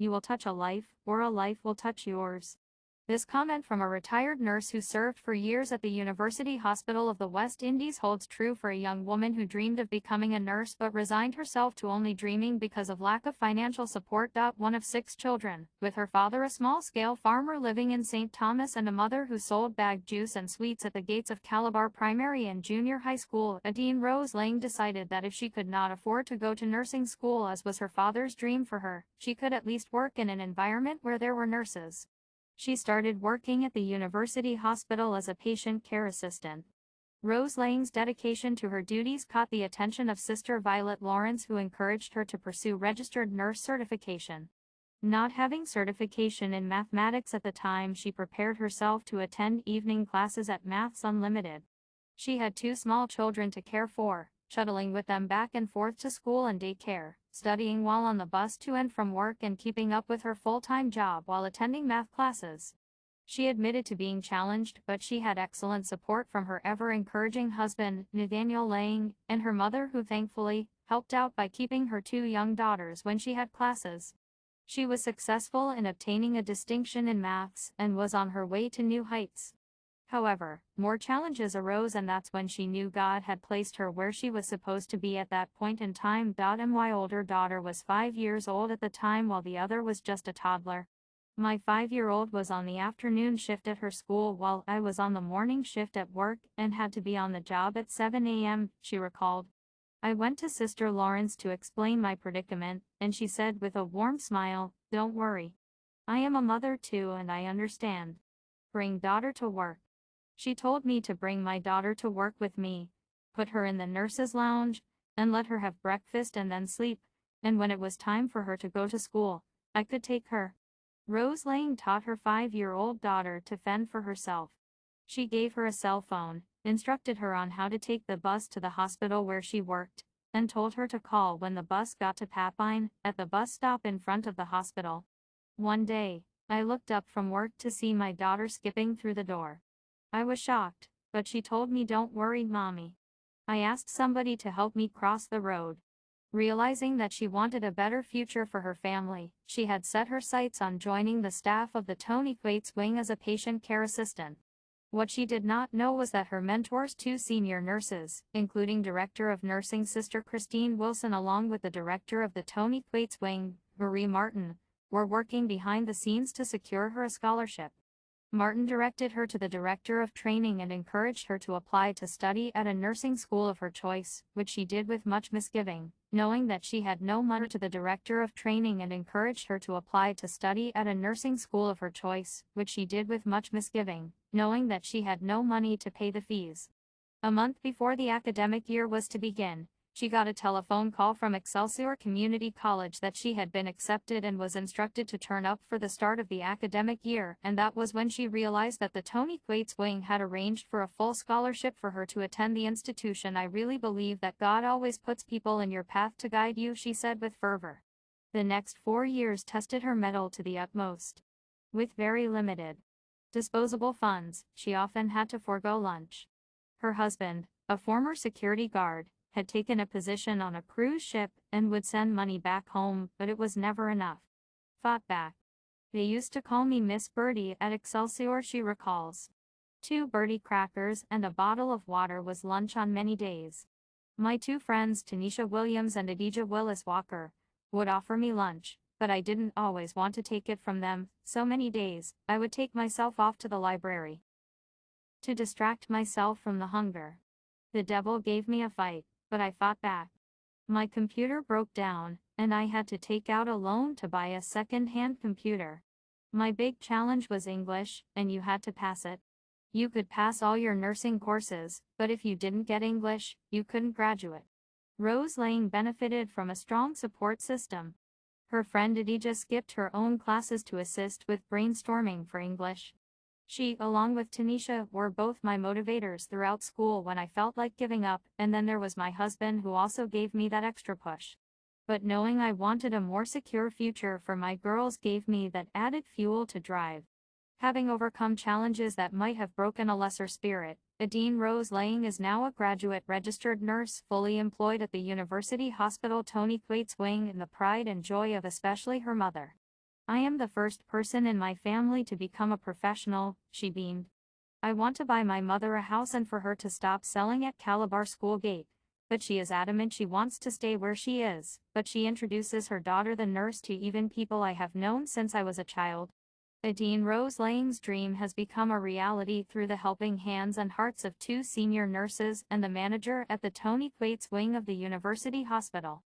you will touch a life, or a life will touch yours. This comment from a retired nurse who served for years at the University Hospital of the West Indies holds true for a young woman who dreamed of becoming a nurse but resigned herself to only dreaming because of lack of financial support. One of 6 children, with her father a small-scale farmer living in St. Thomas and a mother who sold bagged juice and sweets at the gates of Calabar Primary and Junior High School, Adine Rose Lang decided that if she could not afford to go to nursing school as was her father's dream for her, she could at least work in an environment where there were nurses. She started working at the University Hospital as a patient care assistant. Rose Lang's dedication to her duties caught the attention of Sister Violet Lawrence, who encouraged her to pursue registered nurse certification. Not having certification in mathematics at the time, she prepared herself to attend evening classes at Maths Unlimited. She had 2 small children to care for, shuttling with them back and forth to school and daycare, studying while on the bus to and from work, and keeping up with her full-time job while attending math classes. She admitted to being challenged, but she had excellent support from her ever-encouraging husband, Nathaniel Lang, and her mother, who thankfully helped out by keeping her 2 young daughters when she had classes. She was successful in obtaining a distinction in maths and was on her way to new heights. However, more challenges arose, and that's when she knew God had placed her where she was supposed to be at that point in time. My older daughter was 5 years old at the time, while the other was just a toddler. My 5-year-old was on the afternoon shift at her school while I was on the morning shift at work and had to be on the job at 7 a.m., she recalled. I went to Sister Lawrence to explain my predicament, and she said with a warm smile, "Don't worry. I am a mother too, and I understand. Bring daughter to work." She told me to bring my daughter to work with me, put her in the nurse's lounge, and let her have breakfast and then sleep, and when it was time for her to go to school, I could take her. Rose Lang taught her 5-year-old daughter to fend for herself. She gave her a cell phone, instructed her on how to take the bus to the hospital where she worked, and told her to call when the bus got to Papine, at the bus stop in front of the hospital. One day, I looked up from work to see my daughter skipping through the door. I was shocked, but she told me, "Don't worry, Mommy." I asked somebody to help me cross the road. Realizing that she wanted a better future for her family, she had set her sights on joining the staff of the Tony Quates wing as a patient care assistant. What she did not know was that her mentors, 2 senior nurses, including Director of Nursing Sister Christine Wilson along with the Director of the Tony Quates wing, Marie Martin, were working behind the scenes to secure her a scholarship. Martin directed her to the Director of Training and encouraged her to apply to study at a nursing school of her choice, which she did with much misgiving, knowing that she had no money. To the Director of Training and encouraged her to apply to study at a nursing school of her choice, which she did with much misgiving, knowing that she had no money to pay the fees. A month before the academic year was to begin, she got a telephone call from Excelsior Community College that she had been accepted and was instructed to turn up for the start of the academic year, and that was when she realized that the Tony Quates wing had arranged for a full scholarship for her to attend the institution. "I really believe that God always puts people in your path to guide you," she said with fervor. The next 4 years tested her mettle to the utmost. With very limited disposable funds, she often had to forego lunch. Her husband, a former security guard, had taken a position on a cruise ship and would send money back home, but it was never enough. Fought back. "They used to call me Miss Birdie at Excelsior," she recalls. 2 Birdie crackers and a bottle of water was lunch on many days. "My 2 friends, Tanisha Williams and Adija Willis Walker, would offer me lunch, but I didn't always want to take it from them. So many days, I would take myself off to the library to distract myself from the hunger. The devil gave me a fight, but I fought back. My computer broke down, and I had to take out a loan to buy a second-hand computer. My big challenge was English, and you had to pass it. You could pass all your nursing courses, but if you didn't get English, you couldn't graduate." Rose Lang benefited from a strong support system. Her friend Adija skipped her own classes to assist with brainstorming for English. She, along with Tanisha, were both my motivators throughout school when I felt like giving up, and then there was my husband who also gave me that extra push. But knowing I wanted a more secure future for my girls gave me that added fuel to drive. Having overcome challenges that might have broken a lesser spirit, Adine Rose Lang is now a graduate registered nurse fully employed at the University Hospital Tony Quates wing, in the pride and joy of especially her mother. I am the first person in my family to become a professional, she beamed. I want to buy my mother a house and for her to stop selling at Calabar School Gate. But she is adamant she wants to stay where she is, but she introduces her daughter the nurse to even people I have known since I was a child. Adine Rose Lang's dream has become a reality through the helping hands and hearts of two senior nurses and the manager at the Tony Quates wing of the University Hospital.